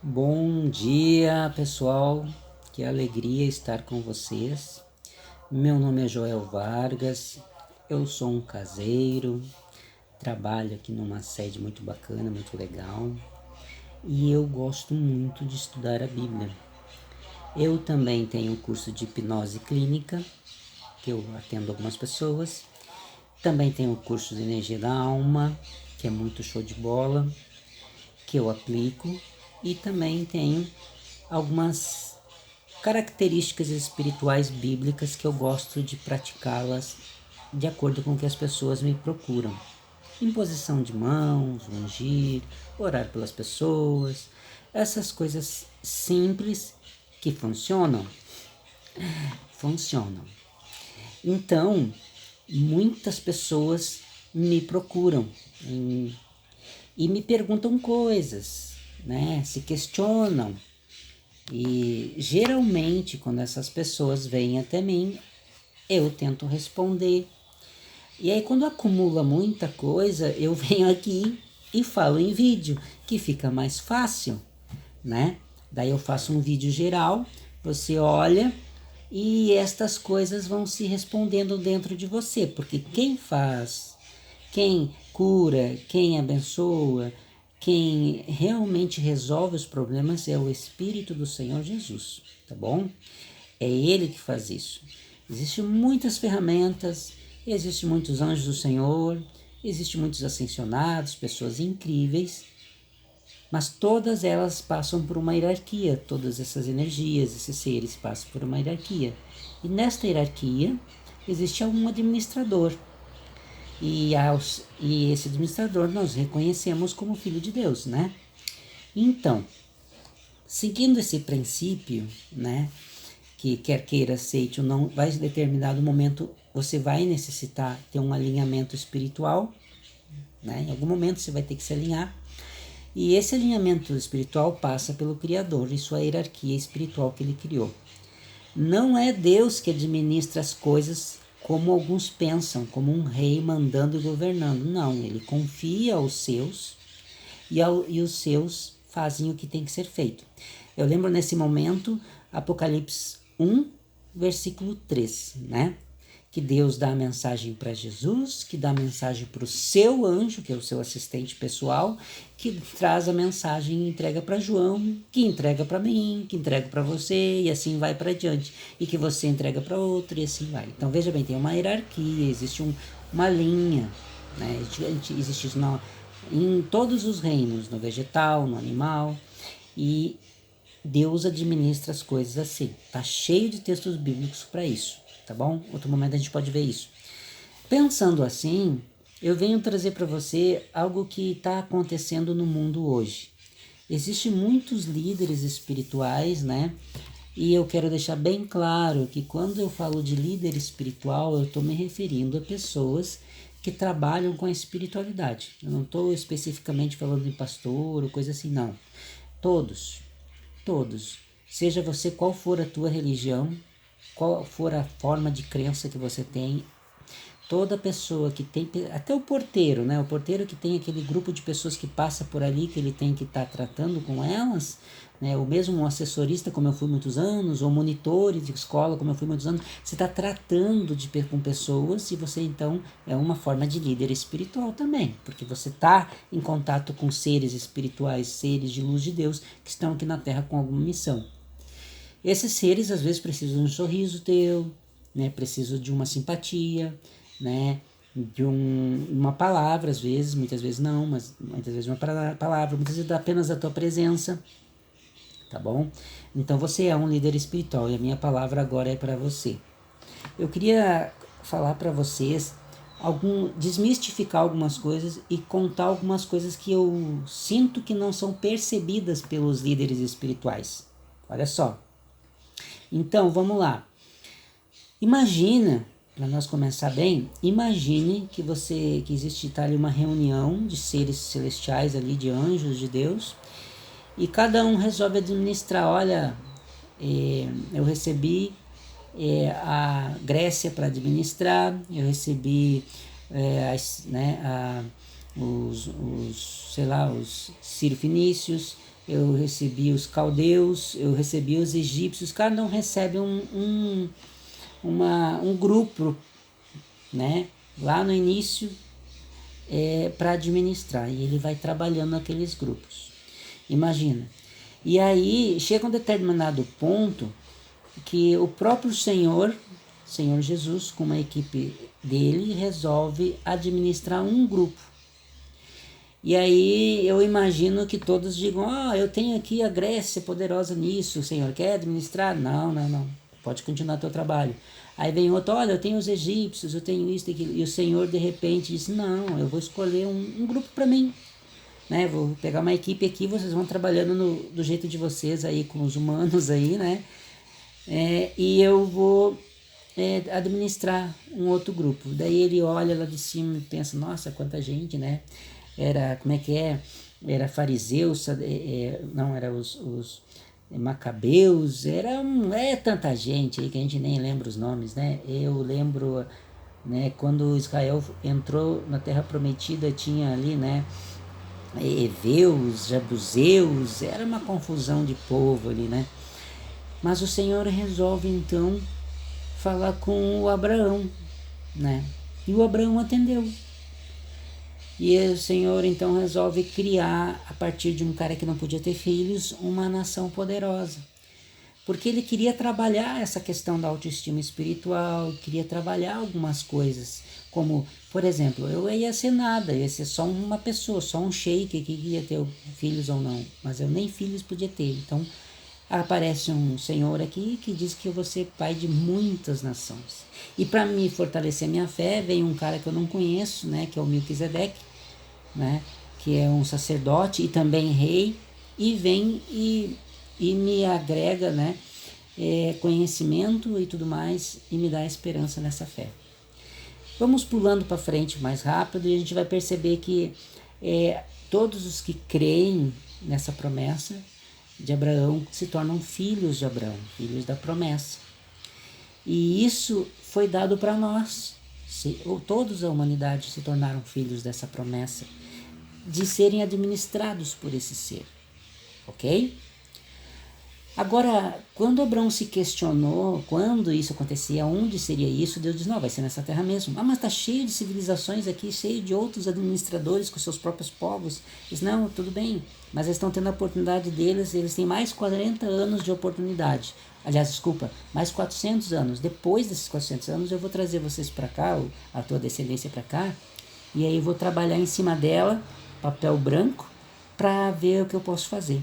Bom dia, pessoal. Que alegria estar com vocês. Meu nome é Joel Vargas. Eu sou um caseiro. Trabalho aqui numa sede muito bacana, muito legal. E eu gosto muito de estudar a Bíblia. Eu também tenho um curso de hipnose clínica, que eu atendo algumas pessoas. Também tenho o curso de energia da alma, que é muito show de bola, que eu aplico. E também tenho algumas características espirituais bíblicas que eu gosto de praticá-las de acordo com o que as pessoas me procuram. Imposição de mãos, ungir, orar pelas pessoas, essas coisas simples que funcionam. Então, muitas pessoas me procuram e me perguntam coisas, né? Se questionam. E geralmente, quando essas pessoas vêm até mim, eu tento responder. E aí, quando acumula muita coisa, eu venho aqui e falo em vídeo, que fica mais fácil, né? Daí eu faço um vídeo geral, você olha e estas coisas vão se respondendo dentro de você, porque quem faz, quem cura, quem abençoa, quem realmente resolve os problemas é o Espírito do Senhor Jesus, tá bom? É Ele que faz isso. Existem muitas ferramentas, existem muitos anjos do Senhor, existem muitos ascensionados, pessoas incríveis, mas todas elas passam por uma hierarquia, todas essas energias, esses seres passam por uma hierarquia. E nesta hierarquia existe um administrador, e esse administrador nós reconhecemos como filho de Deus, né? Então, seguindo esse princípio, né, que quer queira, aceite ou não, vai em determinado momento você vai necessitar ter um alinhamento espiritual, né? Em algum momento você vai ter que se alinhar. E esse alinhamento espiritual passa pelo Criador e sua hierarquia espiritual que ele criou. Não é Deus que administra as coisas como alguns pensam, como um rei mandando e governando. Não, ele confia aos seus e os seus fazem o que tem que ser feito. Eu lembro nesse momento, Apocalipse 1, versículo 3, né? Que Deus dá a mensagem para Jesus, que dá a mensagem para o seu anjo, que é o seu assistente pessoal, que traz a mensagem e entrega para João, que entrega para mim, que entrega para você, e assim vai para diante. E que você entrega para outro, e assim vai. Então veja bem, tem uma hierarquia, existe uma linha, né? Existe isso em todos os reinos, no vegetal, no animal, e Deus administra as coisas assim. Tá cheio de textos bíblicos para isso, tá bom? Outro momento a gente pode ver isso. Pensando assim, eu venho trazer para você algo que está acontecendo no mundo hoje. Existem muitos líderes espirituais, né? E eu quero deixar bem claro que quando eu falo de líder espiritual, eu estou me referindo a pessoas que trabalham com a espiritualidade. Eu não estou especificamente falando de pastor ou coisa assim, não. Todos, todos. Seja você qual for a tua religião, qual for a forma de crença que você tem, toda pessoa que tem, até o porteiro, né? O porteiro que tem aquele grupo de pessoas que passa por ali, que ele tem que estar tratando com elas, né? Ou mesmo um assessorista, como eu fui muitos anos, ou monitores de escola, como eu fui muitos anos, você está tratando com pessoas e você então é uma forma de líder espiritual também, porque você está em contato com seres espirituais, seres de luz de Deus que estão aqui na Terra com alguma missão. Esses seres às vezes precisam de um sorriso teu, né? Precisam de uma simpatia, né? De uma palavra, às vezes, muitas vezes não, mas muitas vezes uma palavra, muitas vezes apenas a tua presença, tá bom? Então você é um líder espiritual e a minha palavra agora é para você. Eu queria falar para vocês desmistificar algumas coisas e contar algumas coisas que eu sinto que não são percebidas pelos líderes espirituais. Olha só. Então, vamos lá. Imagina, para nós começar bem, imagine que existe ali uma reunião de seres celestiais ali, de anjos de Deus, e cada um resolve administrar. Olha, eu recebi a Grécia para administrar, eu recebi os sírio-fenícios, eu recebi os caldeus, eu recebi os egípcios. Cada um recebe um grupo, né? Lá no início, para administrar, e ele vai trabalhando naqueles grupos. Imagina. E aí chega um determinado ponto que o próprio Senhor Jesus, com uma equipe dele, resolve administrar um grupo. E aí eu imagino que todos digam: eu tenho aqui a Grécia poderosa nisso, o Senhor quer administrar? Não, pode continuar teu trabalho. Aí vem outro: olha, eu tenho os egípcios, eu tenho isso, aquilo. E o Senhor de repente diz: não, eu vou escolher um grupo para mim, né? Vou pegar uma equipe aqui, vocês vão trabalhando do jeito de vocês aí, com os humanos aí, né? E eu vou administrar um outro grupo. Daí ele olha lá de cima e pensa: nossa, quanta gente, né? Era, como é que é? Era fariseus, não, era os macabeus, tanta gente aí que a gente nem lembra os nomes, né? Eu lembro, né, quando Israel entrou na Terra Prometida, tinha ali, né, Eveus, Jebuseus, era uma confusão de povo ali, né? Mas o Senhor resolve então falar com o Abraão, né? E o Abraão atendeu. E o Senhor então resolve criar, a partir de um cara que não podia ter filhos, uma nação poderosa. Porque ele queria trabalhar essa questão da autoestima espiritual, queria trabalhar algumas coisas, como, por exemplo, eu ia ser nada, eu ia ser só uma pessoa, só um sheik que queria ter filhos ou não, mas eu nem filhos podia ter. Então aparece um senhor aqui que diz que eu vou ser pai de muitas nações. E para me fortalecer minha fé, vem um cara que eu não conheço, né, que é o Melquisedeque, né, que é um sacerdote e também rei, e vem e me agrega, né, conhecimento e tudo mais, e me dá esperança nessa fé. Vamos pulando para frente mais rápido e a gente vai perceber que todos os que creem nessa promessa de Abraão se tornam filhos de Abraão, filhos da promessa. E isso foi dado para nós. Todos a humanidade se tornaram filhos dessa promessa de serem administrados por esse ser. Ok? Agora, quando Abraão se questionou quando isso acontecia, onde seria isso, Deus diz: não, vai ser nessa terra mesmo. Mas está cheio de civilizações aqui, cheio de outros administradores com seus próprios povos. Diz: não, tudo bem, mas eles estão tendo a oportunidade deles, eles têm mais 40 anos de oportunidade. Aliás, desculpa, mais 400 anos. Depois desses 400 anos eu vou trazer vocês para cá, a tua descendência para cá, e aí eu vou trabalhar em cima dela, papel branco, para ver o que eu posso fazer.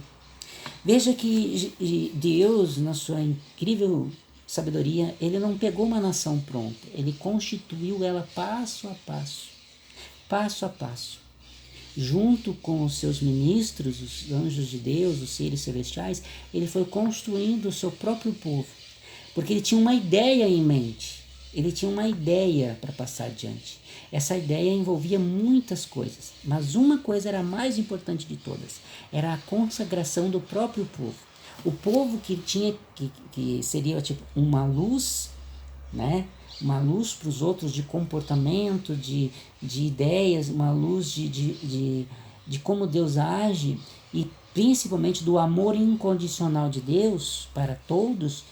Veja que Deus, na sua incrível sabedoria, ele não pegou uma nação pronta, ele constituiu ela passo a passo. Junto com os seus ministros, os anjos de Deus, os seres celestiais, ele foi construindo o seu próprio povo, porque ele tinha uma ideia em mente, ele tinha uma ideia para passar adiante. Essa ideia envolvia muitas coisas, mas uma coisa era a mais importante de todas, era a consagração do próprio povo. O povo que tinha, que seria tipo uma luz, né? Uma luz para os outros de comportamento, de ideias, uma luz de como Deus age e principalmente do amor incondicional de Deus para todos.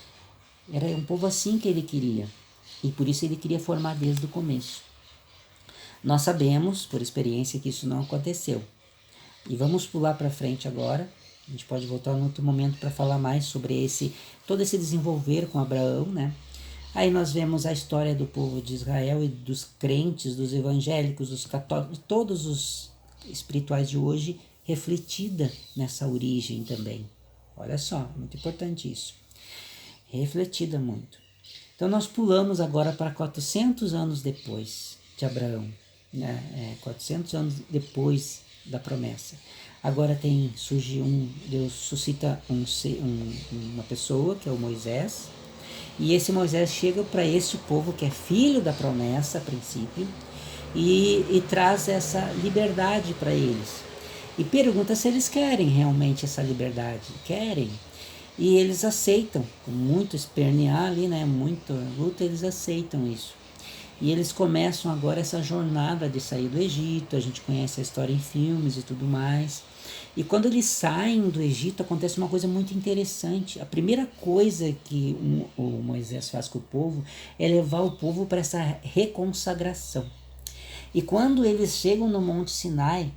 Era um povo assim que ele queria, e por isso ele queria formar desde o começo. Nós sabemos, por experiência, que isso não aconteceu. E vamos pular para frente agora. A gente pode voltar em outro momento para falar mais sobre todo esse desenvolver com Abraão, né? Aí nós vemos a história do povo de Israel e dos crentes, dos evangélicos, dos católicos, todos os espirituais de hoje, refletida nessa origem também. Olha só, muito importante isso. Refletida muito. Então nós pulamos agora para 400 anos depois de Abraão. 400 anos depois da promessa. Agora Deus suscita uma pessoa, que é o Moisés, e esse Moisés chega para esse povo que é filho da promessa a princípio, e traz essa liberdade para eles. E pergunta se eles querem realmente essa liberdade. Querem. E eles aceitam, com muito espernear ali, né, muita luta, eles aceitam isso. E eles começam agora essa jornada de sair do Egito. A gente conhece a história em filmes e tudo mais. E quando eles saem do Egito, acontece uma coisa muito interessante. A primeira coisa que o Moisés faz com o povo é levar o povo para essa reconsagração. E quando eles chegam no Monte Sinai,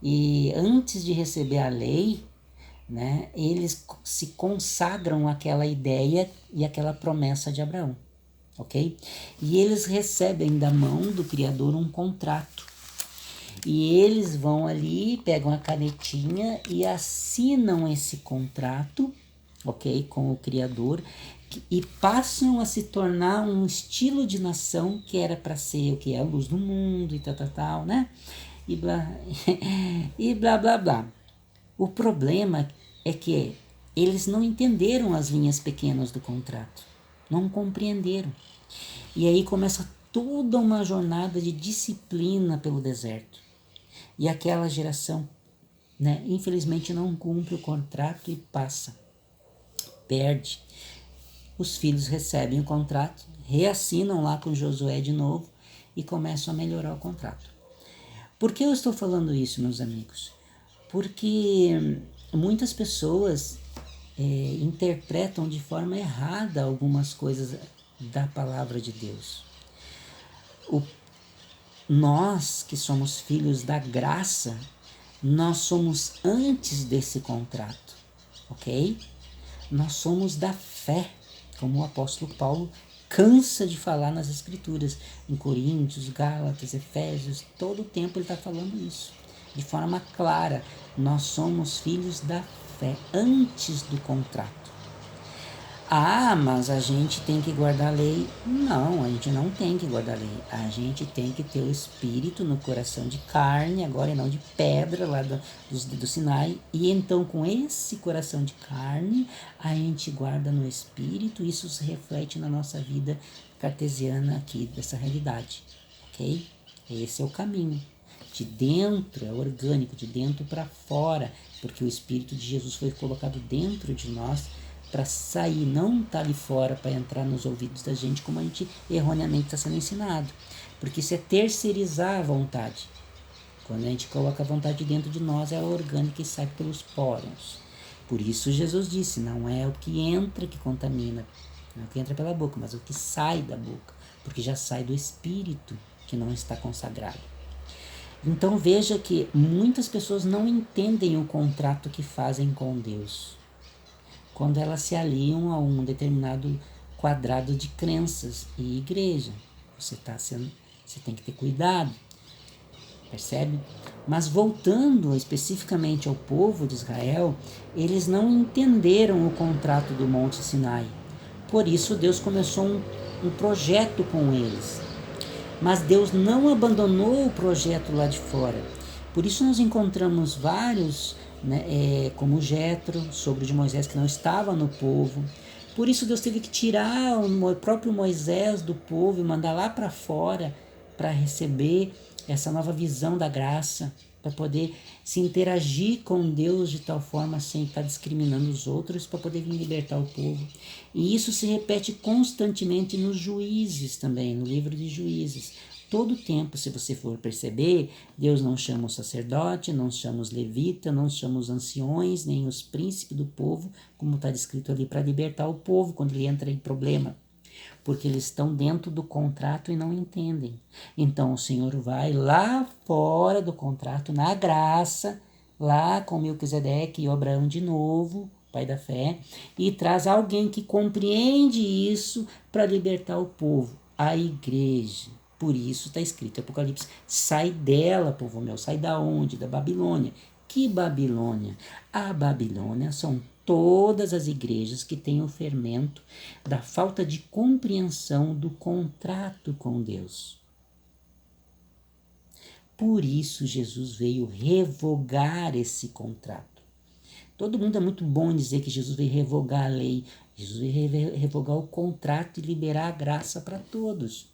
e antes de receber a lei, né, eles se consagram àquela ideia e àquela promessa de Abraão, ok? E eles recebem da mão do Criador um contrato. E eles vão ali, pegam a canetinha e assinam esse contrato, ok, com o Criador, e passam a se tornar um estilo de nação que era para ser o que é a luz do mundo e tal, né? E blá, e blá, blá, blá. O problema é que eles não entenderam as linhas pequenas do contrato, não compreenderam. E aí começa toda uma jornada de disciplina pelo deserto. E aquela geração, né, infelizmente não cumpre o contrato e passa, perde. Os filhos recebem o contrato, reassinam lá com Josué de novo e começam a melhorar o contrato. Por que eu estou falando isso, meus amigos? Porque muitas pessoas interpretam de forma errada algumas coisas da palavra de Deus. Nós que somos filhos da graça, nós somos antes desse contrato, ok? Nós somos da fé, como o apóstolo Paulo cansa de falar nas Escrituras, em Coríntios, Gálatas, Efésios, todo o tempo ele está falando isso, de forma clara. Nós somos filhos da fé antes do contrato. Ah, mas a gente tem que guardar a lei. Não, a gente não tem que guardar a lei. A gente tem que ter o espírito no coração de carne, agora e não de pedra lá do Sinai. E então com esse coração de carne, a gente guarda no espírito. Isso se reflete na nossa vida cartesiana aqui, dessa realidade. Ok? Esse é o caminho. De dentro, é orgânico, de dentro para fora. Porque o Espírito de Jesus foi colocado dentro de nós para sair, não tá ali fora para entrar nos ouvidos da gente como a gente erroneamente está sendo ensinado. Porque isso é terceirizar a vontade. Quando a gente coloca a vontade dentro de nós, ela é orgânica e sai pelos poros. Por isso Jesus disse, não é o que entra que contamina, não é o que entra pela boca, mas o que sai da boca, porque já sai do espírito que não está consagrado. Então veja que muitas pessoas não entendem o contrato que fazem com Deus quando elas se aliam a um determinado quadrado de crenças e igreja. Você tem que ter cuidado, percebe? Mas voltando especificamente ao povo de Israel, eles não entenderam o contrato do Monte Sinai. Por isso Deus começou um projeto com eles. Mas Deus não abandonou o projeto lá de fora. Por isso nós encontramos vários, né, como Jetro, sogro de Moisés, que não estava no povo. Por isso Deus teve que tirar o próprio Moisés do povo e mandar lá para fora para receber essa nova visão da graça, para poder se interagir com Deus de tal forma sem estar discriminando os outros, para poder vir libertar o povo. E isso se repete constantemente nos Juízes também, no livro de Juízes. Todo tempo, se você for perceber, Deus não chama o sacerdote, não chama os levitas, não chama os anciões, nem os príncipes do povo, como está descrito ali, para libertar o povo quando ele entra em problema. Porque eles estão dentro do contrato e não entendem. Então o Senhor vai lá fora do contrato, na graça, lá com Melquisedeque e Abraão de novo, pai da fé, e traz alguém que compreende isso para libertar o povo, a igreja. Por isso está escrito em Apocalipse, sai dela, povo meu, sai da onde? Da Babilônia. Que Babilônia? A Babilônia são todas as igrejas que têm o fermento da falta de compreensão do contrato com Deus. Por isso Jesus veio revogar esse contrato. Todo mundo é muito bom em dizer que Jesus veio revogar a lei. Jesus veio revogar o contrato e liberar a graça para todos.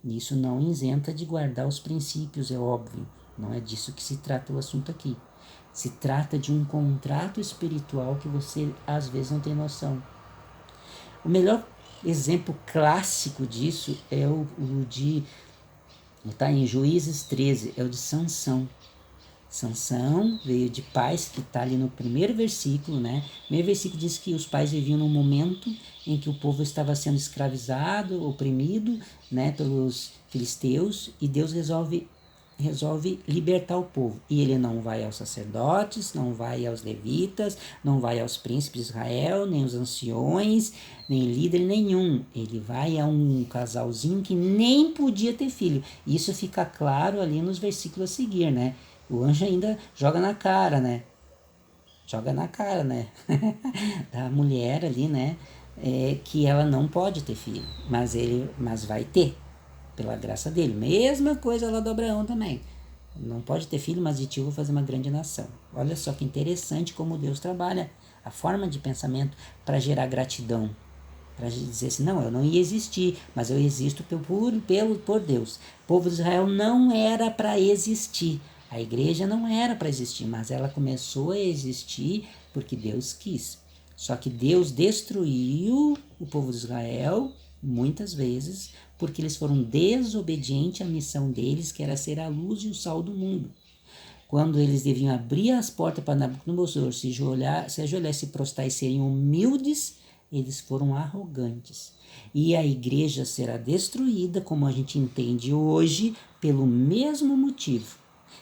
Isso não isenta de guardar os princípios, é óbvio. Não é disso que se trata o assunto aqui. Se trata de um contrato espiritual que você às vezes não tem noção. O melhor exemplo clássico disso é o de... Está em Juízes 13, é o de Sansão. Sansão veio de pais, que está ali no primeiro versículo, né? O primeiro versículo diz que os pais viviam num momento em que o povo estava sendo escravizado, oprimido, né, pelos filisteus, e Deus resolve libertar o povo. E ele não vai aos sacerdotes, não vai aos levitas, não vai aos príncipes de Israel, nem aos anciões, nem líder nenhum. Ele vai a um casalzinho que nem podia ter filho. Isso fica claro ali nos versículos a seguir, né? O anjo ainda joga na cara, né? Joga na cara, né? Da mulher ali, né? Que ela não pode ter filho, mas vai ter, pela graça dele. Mesma coisa lá do Abraão também. Não pode ter filho, mas de ti eu vou fazer uma grande nação. Olha só que interessante como Deus trabalha a forma de pensamento para gerar gratidão. Para dizer assim, não, eu não ia existir, mas eu existo por Deus. O povo de Israel não era para existir. A igreja não era para existir, mas ela começou a existir porque Deus quis. Só que Deus destruiu o povo de Israel muitas vezes porque eles foram desobedientes à missão deles, que era ser a luz e o sal do mundo. Quando eles deviam abrir as portas para Nabucodonosor, se ajoelhar, se prostrar e serem humildes, eles foram arrogantes. E a igreja será destruída, como a gente entende hoje, pelo mesmo motivo.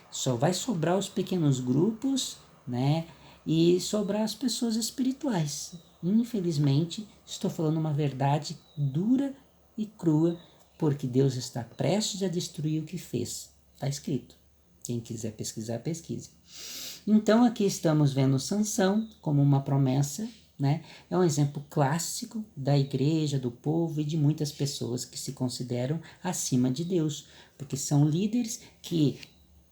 Só vai sobrar os pequenos grupos, né? E sobrar as pessoas espirituais. Infelizmente, estou falando uma verdade dura e crua, porque Deus está prestes a destruir o que fez. Está escrito. Quem quiser pesquisar, pesquise. Então, aqui estamos vendo Sansão como uma promessa, né? É um exemplo clássico da igreja, do povo e de muitas pessoas que se consideram acima de Deus, porque são líderes que,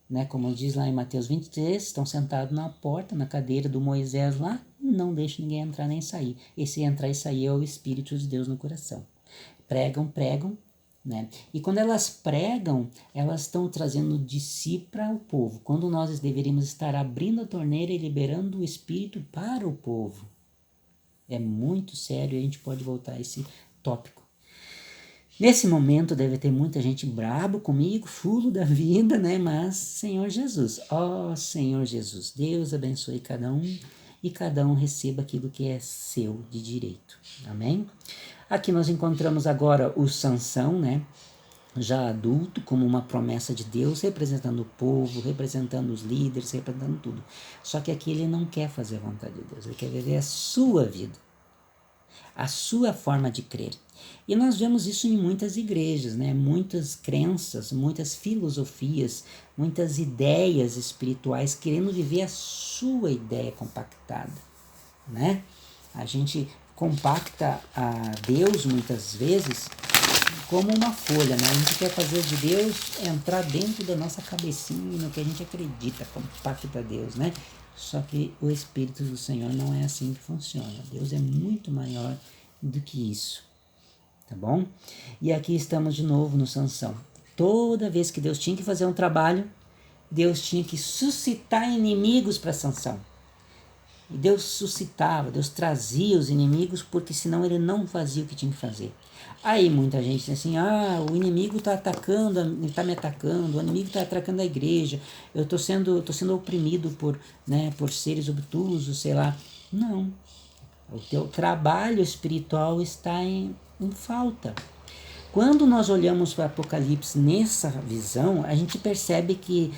né, como diz lá em Mateus 23, estão sentados na porta, na cadeira do Moisés lá, não deixam ninguém entrar nem sair. Esse entrar e sair é o Espírito de Deus no coração. Pregam, né? E quando elas pregam, elas estão trazendo de si para o povo, quando nós deveríamos estar abrindo a torneira e liberando o Espírito para o povo. É muito sério e a gente pode voltar a esse tópico. Nesse momento deve ter muita gente brabo comigo, fulo da vida, né? Mas Senhor Jesus, ó Senhor Jesus, Deus abençoe cada um e cada um receba aquilo que é seu de direito. Amém? Aqui nós encontramos agora o Sansão, né? Já adulto, como uma promessa de Deus, representando o povo, representando os líderes, representando tudo. Só que aqui ele não quer fazer a vontade de Deus, ele quer viver a sua vida, a sua forma de crer. E nós vemos isso em muitas igrejas, né? Muitas crenças, muitas filosofias, muitas ideias espirituais querendo viver a sua ideia compactada, né? A gente compacta a Deus muitas vezes como uma folha, né? A gente quer fazer de Deus entrar dentro da nossa cabecinha, no que a gente acredita, compacta Deus, né? Só que o Espírito do Senhor não é assim que funciona. Deus é muito maior do que isso, tá bom? E aqui estamos de novo no Sansão. Toda vez que Deus tinha que fazer um trabalho, Deus tinha que suscitar inimigos para Sansão. E Deus suscitava, Deus trazia os inimigos, porque senão ele não fazia o que tinha que fazer. Aí muita gente diz assim, o inimigo está atacando, ele está me atacando, o inimigo está atacando a igreja, eu estou sendo oprimido por seres obtusos, sei lá. Não, o teu trabalho espiritual está em falta. Quando nós olhamos para Apocalipse nessa visão, a gente percebe que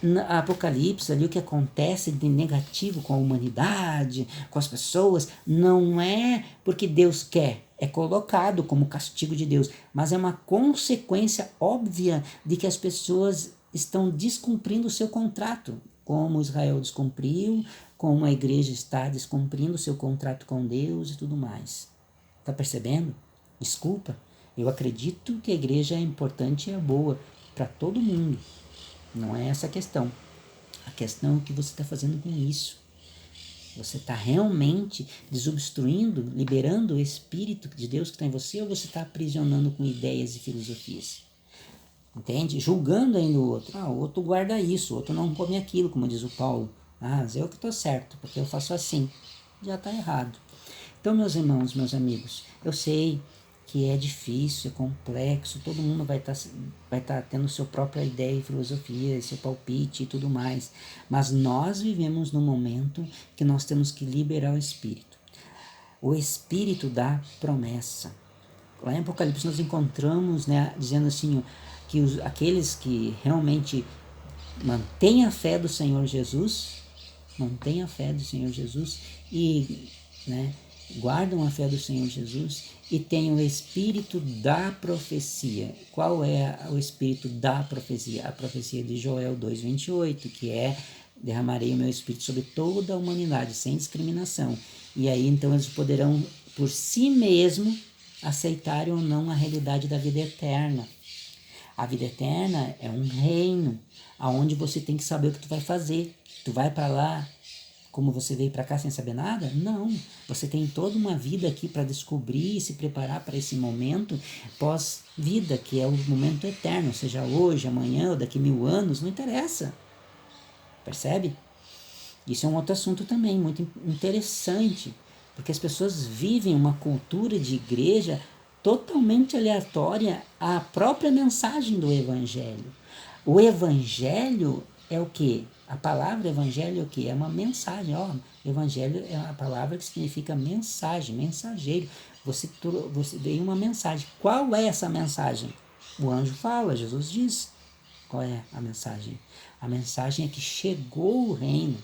na Apocalipse, ali o que acontece de negativo com a humanidade, com as pessoas, não é porque Deus quer, é colocado como castigo de Deus, mas é uma consequência óbvia de que as pessoas estão descumprindo o seu contrato, como Israel descumpriu, como a igreja está descumprindo o seu contrato com Deus e tudo mais. Está percebendo? Desculpa. Eu acredito que a igreja é importante e é boa para todo mundo. Não é essa a questão. A questão é o que você está fazendo com isso. Você está realmente desobstruindo, liberando o Espírito de Deus que está em você, ou você está aprisionando com ideias e filosofias? Entende? Julgando ainda o outro. O outro guarda isso, o outro não come aquilo, como diz o Paulo. Mas eu que estou certo, porque eu faço assim. Já está errado. Então, meus irmãos, meus amigos, eu sei que é difícil, é complexo, todo mundo vai tá tendo sua própria ideia e filosofia, seu palpite e tudo mais. Mas nós vivemos num momento que nós temos que liberar o Espírito. O Espírito da promessa. Lá em Apocalipse nós encontramos, né, dizendo assim, que aqueles que realmente mantêm a fé do Senhor Jesus, mantêm a fé do Senhor Jesus e, né, guardam a fé do Senhor Jesus e têm o espírito da profecia. Qual é o espírito da profecia? A profecia de Joel 2:28, que é: derramarei o meu espírito sobre toda a humanidade, sem discriminação. E aí então eles poderão por si mesmo aceitarem ou não a realidade da vida eterna. A vida eterna é um reino aonde você tem que saber o que tu vai fazer. Tu vai para lá como você veio para cá sem saber nada? Não. Você tem toda uma vida aqui para descobrir e se preparar para esse momento pós-vida, que é o momento eterno, seja hoje, amanhã ou daqui 1000 anos, não interessa. Percebe? Isso é um outro assunto também muito interessante, porque as pessoas vivem uma cultura de igreja totalmente aleatória à própria mensagem do Evangelho. O Evangelho é o quê? A palavra Evangelho é o quê? É uma mensagem. Evangelho é a palavra que significa mensagem, mensageiro. Você veio uma mensagem. Qual é essa mensagem? O anjo fala, Jesus diz. Qual é a mensagem? A mensagem é que chegou o reino.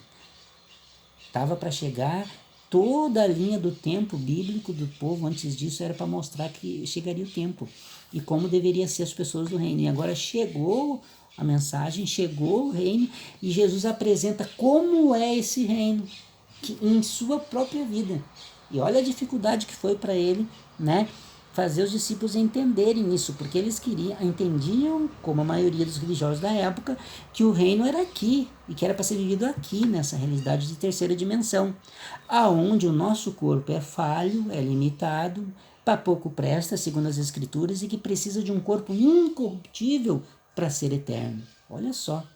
Estava para chegar. Toda a linha do tempo bíblico do povo antes disso era para mostrar que chegaria o tempo e como deveria ser as pessoas do reino. E agora chegou a mensagem, chegou o reino e Jesus apresenta como é esse reino em sua própria vida. E olha a dificuldade que foi para ele, né, fazer os discípulos entenderem isso, porque eles entendiam, como a maioria dos religiosos da época, que o reino era aqui e que era para ser vivido aqui, nessa realidade de terceira dimensão, aonde o nosso corpo é falho, é limitado, para pouco presta, segundo as Escrituras, e que precisa de um corpo incorruptível para ser eterno. Olha só,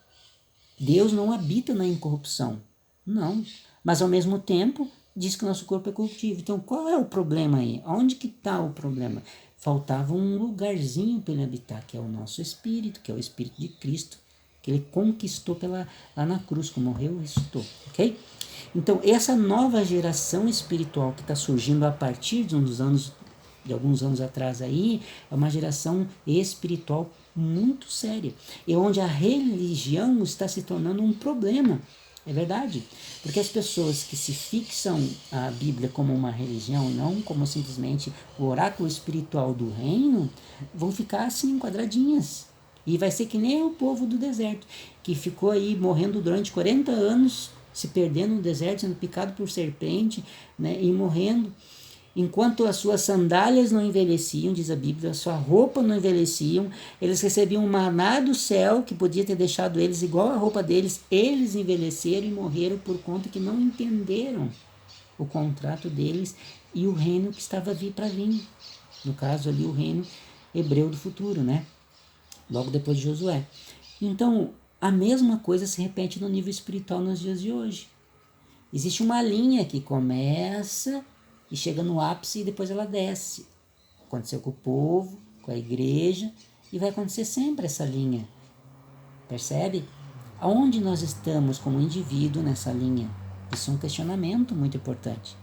Deus não habita na incorrupção, não, mas ao mesmo tempo diz que o nosso corpo é corruptível. Então, qual é o problema aí? Onde que está o problema? Faltava um lugarzinho para ele habitar, que é o nosso espírito, que é o Espírito de Cristo, que ele conquistou lá na cruz, como morreu e ressuscitou, ok? Então, essa nova geração espiritual que está surgindo a partir de alguns anos atrás aí, é uma geração espiritual muito séria, e onde a religião está se tornando um problema. É verdade, porque as pessoas que se fixam a Bíblia como uma religião, não como simplesmente o oráculo espiritual do reino, vão ficar assim, quadradinhas. E vai ser que nem o povo do deserto, que ficou aí morrendo durante 40 anos, se perdendo no deserto, sendo picado por serpente, né, e morrendo. Enquanto as suas sandálias não envelheciam, diz a Bíblia, a sua roupa não envelheciam, eles recebiam um maná do céu que podia ter deixado eles igual a roupa deles, eles envelheceram e morreram por conta que não entenderam o contrato deles e o reino que estava para vir. No caso ali, o reino hebreu do futuro, né? Logo depois de Josué. Então, a mesma coisa se repete no nível espiritual nos dias de hoje. Existe uma linha que começa e chega no ápice e depois ela desce. Aconteceu com o povo, com a igreja, e vai acontecer sempre essa linha. Percebe? Aonde nós estamos como indivíduo nessa linha? Isso é um questionamento muito importante.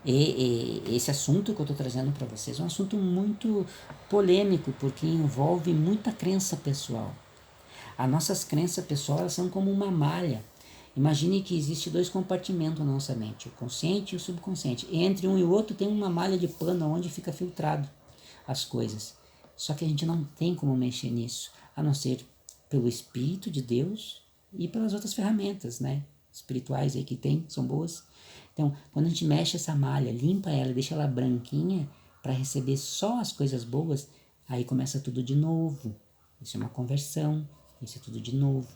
E esse assunto que eu estou trazendo para vocês é um assunto muito polêmico, porque envolve muita crença pessoal. As nossas crenças pessoais são como uma malha. Imagine que existe 2 compartimentos na nossa mente, o consciente e o subconsciente. Entre um e o outro tem uma malha de pano onde fica filtrado as coisas. Só que a gente não tem como mexer nisso, a não ser pelo Espírito de Deus e pelas outras ferramentas, né, espirituais aí que tem, são boas. Então, quando a gente mexe essa malha, limpa ela, deixa ela branquinha para receber só as coisas boas, aí começa tudo de novo. Isso é uma conversão, isso é tudo de novo.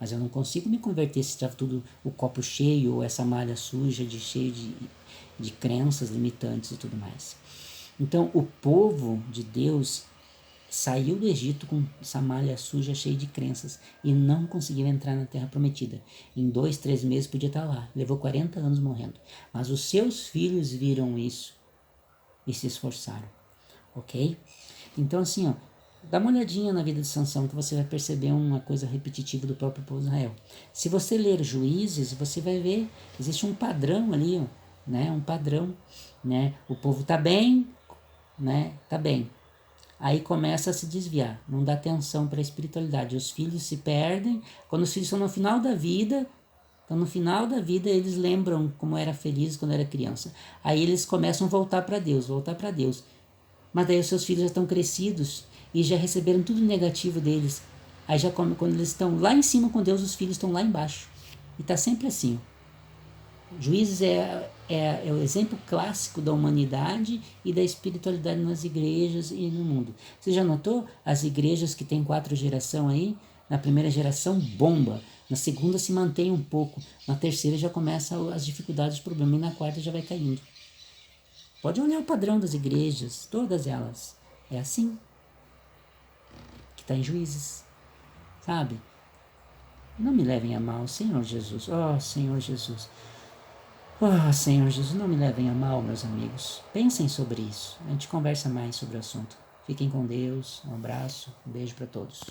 Mas eu não consigo me converter se está tudo o copo cheio ou essa malha suja, cheio de crenças limitantes e tudo mais. Então, o povo de Deus saiu do Egito com essa malha suja, cheia de crenças, e não conseguiu entrar na Terra Prometida. Em 2, 3 meses podia estar lá. Levou 40 anos morrendo. Mas os seus filhos viram isso e se esforçaram. ok? Então assim, ó, dá uma olhadinha na vida de Sansão que você vai perceber uma coisa repetitiva do próprio povo de Israel. Se você ler Juízes, você vai ver, existe um padrão ali, ó, né? Um padrão, né? O povo tá bem, né? Tá bem. Aí começa a se desviar, não dá atenção para a espiritualidade. Os filhos se perdem, quando os filhos estão no final da vida, então, no final da vida, eles lembram como era feliz quando era criança. Aí eles começam a voltar para Deus, voltar para Deus. Mas daí os seus filhos já estão crescidos e já receberam tudo negativo deles. Aí já quando eles estão lá em cima com Deus, os filhos estão lá embaixo. E tá sempre assim. Juízes é o exemplo clássico da humanidade e da espiritualidade nas igrejas e no mundo. Você já notou as igrejas que tem 4 gerações aí? Na primeira geração, bomba. Na segunda se mantém um pouco. Na terceira já começa as dificuldades, os problemas. E na quarta já vai caindo. Pode olhar o padrão das igrejas, todas elas. É assim que está em Juízes, sabe? Não me levem a mal, Senhor Jesus. Oh, Senhor Jesus. Oh, Senhor Jesus, não me levem a mal, meus amigos. Pensem sobre isso. A gente conversa mais sobre o assunto. Fiquem com Deus. Um abraço. Um beijo para todos.